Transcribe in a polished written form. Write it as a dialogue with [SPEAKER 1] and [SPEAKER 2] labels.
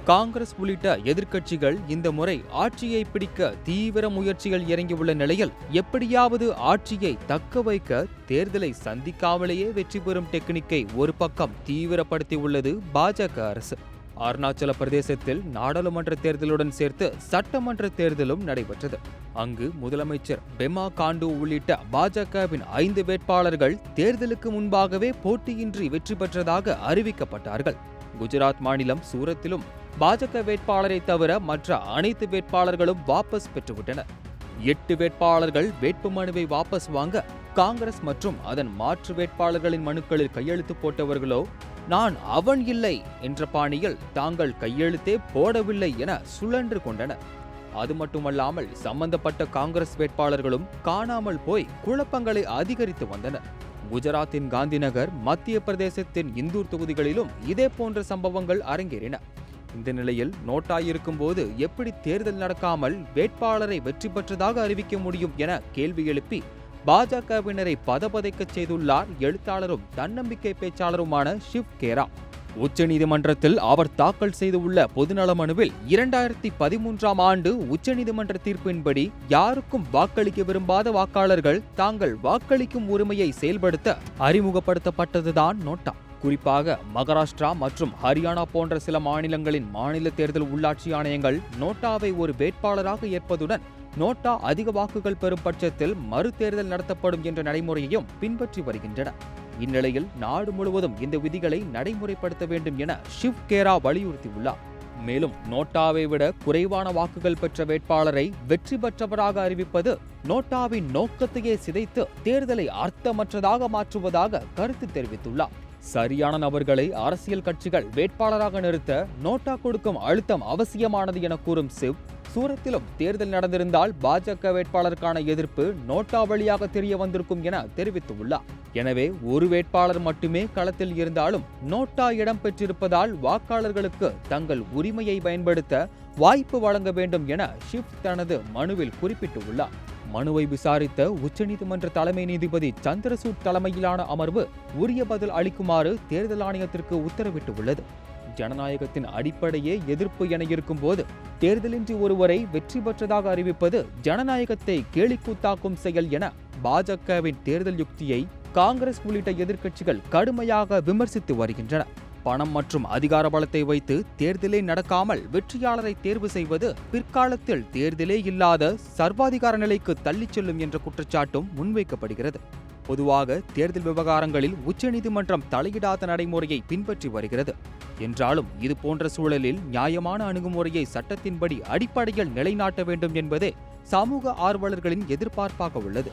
[SPEAKER 1] காங்கிரஸ் உள்ளிட்ட எதிர்க்கட்சிகள் இந்த முறை ஆட்சியை பிடிக்க தீவிர முயற்சிகள் இறங்கியுள்ள நிலையில் எப்படியாவது ஆட்சியை தக்க வைக்க தேர்தலை சந்திக்காமலேயே வெற்றி பெறும் டெக்னிக்கை ஒரு பக்கம் தீவிரப்படுத்தியுள்ளது பாஜக அரசு. அருணாச்சல பிரதேசத்தில் நாடாளுமன்ற தேர்தலுடன் சேர்த்து சட்டமன்ற தேர்தலும் நடைபெற்றது. அங்கு முதலமைச்சர் பெமா காண்டு உள்ளிட்ட பாஜகவின் 5 வேட்பாளர்கள் தேர்தலுக்கு முன்பாகவே போட்டியின்றி வெற்றி பெற்றதாக அறிவிக்கப்பட்டார்கள். குஜராத் மாநிலம் சூரத்திலும் பாஜக வேட்பாளரை தவிர மற்ற அனைத்து வேட்பாளர்களும் வாபஸ் பெற்றுவிட்டனர். 8 வேட்பாளர்கள் வேட்புமனுவை வாபஸ் வாங்க காங்கிரஸ் மற்றும் அதன் மாற்று வேட்பாளர்களின் மனுக்களில் கையெழுத்து போட்டவர்களோ நான் அவன் இல்லை என்ற பாணியில் தாங்கள் கையெழுத்தே போடவில்லை என சுழன்று கொண்டனர். அது மட்டுமல்லாமல் சம்பந்தப்பட்ட காங்கிரஸ் வேட்பாளர்களும் காணாமல் போய் குழப்பங்களை அதிகரித்து வந்தனர். குஜராத்தின் காந்திநகர், மத்திய பிரதேசத்தின் இந்தூர் தொகுதிகளிலும் இதே போன்ற சம்பவங்கள் அரங்கேறின. இந்த நிலையில் நோட்டா இருக்கும்போது எப்படி தேர்தல் நடக்காமல் வேட்பாளரை வெற்றி பெற்றதாக அறிவிக்க முடியும் என கேள்வி எழுப்பி பாஜகவினரை பதபதைக்க செய்துள்ளார் எழுத்தாளரும் தன்னம்பிக்கை பேச்சாளருமான ஷிவ் கேரா. உச்சநீதிமன்றத்தில் அவர் தாக்கல் செய்துள்ள பொதுநல மனுவில் 2013ஆம் ஆண்டு உச்சநீதிமன்ற தீர்ப்பின்படி யாருக்கும் வாக்களிக்க விரும்பாத வாக்காளர்கள் தாங்கள் வாக்களிக்கும் உரிமையை செயல்படுத்த அறிமுகப்படுத்தப்பட்டதுதான் நோட்டா. குறிப்பாக மகாராஷ்டிரா மற்றும் ஹரியானா போன்ற சில மாநிலங்களின் மாநில தேர்தல் உள்ளாட்சி ஆணையங்கள் நோட்டாவை ஒரு வேட்பாளராக ஏற்பதுடன் நோட்டா அதிக வாக்குகள் பெறும் பட்சத்தில் மறு தேர்தல் நடத்தப்படும் என்ற நடைமுறையையும் பின்பற்றி வருகின்றன. இந்நிலையில் நாடு முழுவதும் இந்த விதிகளை நடைமுறைப்படுத்த வேண்டும் என ஷிவ் கேரா வலியுறுத்தியுள்ளார். மேலும் நோட்டாவை விட குறைவான வாக்குகள் பெற்ற வேட்பாளரை வெற்றி பெற்றவராக அறிவிப்பது நோட்டாவின் நோக்கத்தையே சிதைத்து தேர்தலை அர்த்தமற்றதாக மாற்றுவதாக கருத்து தெரிவித்துள்ளார். சரியான நபர்களை அரசியல் கட்சிகள் வேட்பாளராக நிறுத்த நோட்டா கொடுக்கும் அழுத்தம் அவசியமானது என கூறும் சிவ், சூரத்திலும் தேர்தல் நடந்திருந்தால் பாஜக வேட்பாளருக்கான எதிர்ப்பு நோட்டா வழியாக தெரிய வந்திருக்கும் என தெரிவித்துள்ளார். எனவே ஒரு வேட்பாளர் மட்டுமே களத்தில் இருந்தாலும் நோட்டா இடம் பெற்றிருப்பதால் வாக்காளர்களுக்கு தங்கள் உரிமையை பயன்படுத்த வாய்ப்பு வழங்க வேண்டும் என ஷிவ் தனது மனுவில் குறிப்பிட்டுள்ளார். மனுவை விசாரித்த உச்சநீதிமன்ற தலைமை நீதிபதி சந்திரசூட் தலைமையிலான அமர்வு உரிய பதில் அளிக்குமாறு தேர்தல் ஆணையத்திற்கு உத்தரவிட்டுள்ளது. ஜனநாயகத்தின் அடிப்படையே எதிர்ப்பு என இருக்கும்போது தேர்தலின்றி ஒருவரை வெற்றி பெற்றதாக அறிவிப்பது ஜனநாயகத்தை கேலிக்கூத்தாக்கும் செயல் என பாஜகவின் தேர்தல் யுக்தியை காங்கிரஸ் உள்ளிட்ட எதிர்க்கட்சிகள் கடுமையாக விமர்சித்து வருகின்றன. பணம் மற்றும் அதிகார பலத்தை வைத்து தேர்தலே நடக்காமல் வெற்றியாளரை தேர்வு செய்வது பிற்காலத்தில் தேர்தலே இல்லாத சர்வாதிகார நிலைக்கு தள்ளிச் செல்லும் என்ற குற்றச்சாட்டும் முன்வைக்கப்படுகிறது. பொதுவாக தேர்தல் விவகாரங்களில் உச்சநீதிமன்றம் தலையிடாத நடைமுறையை பின்பற்றி வருகிறது. என்றாலும் இது போன்ற சூழலில் நியாயமான அணுகுமுறையை சட்டத்தின்படி அடிப்படையில் நிலைநாட்ட வேண்டும் என்பதே சமூக ஆர்வலர்களின் எதிர்பார்ப்பாக உள்ளது.